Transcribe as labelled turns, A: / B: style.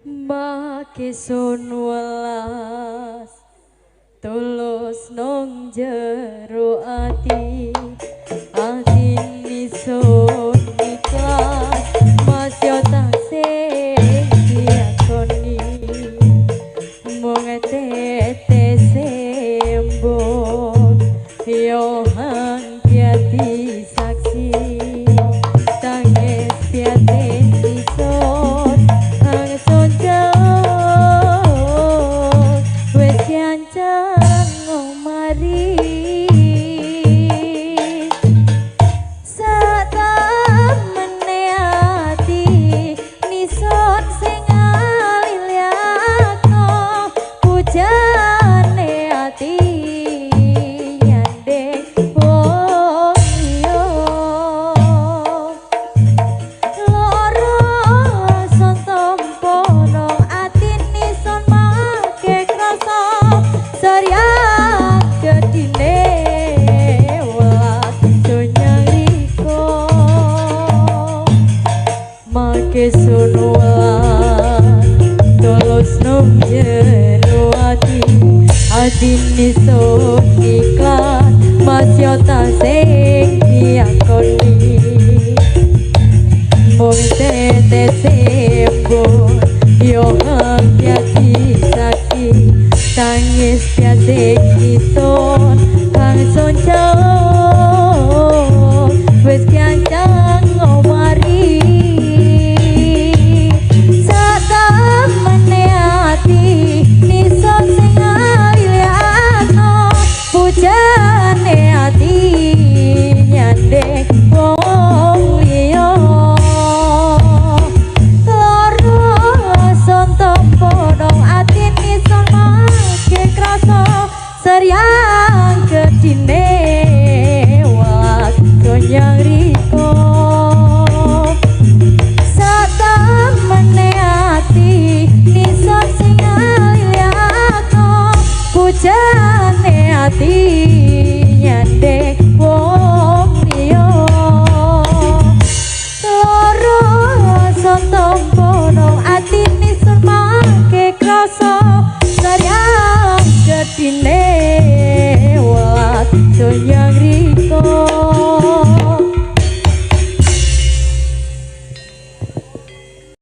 A: Make sun welas tulus nong jero ati ni sun ikhlas masih taksih diakoni mung tete sembon yo hang piati saksi tangis piati isun hang sun jauh wes kiancang ngomari sun welas tulus nong jero ati ni sun ikhlas masih taksih diakoni mung tete sembon yo hang piati saksi tangis piati isun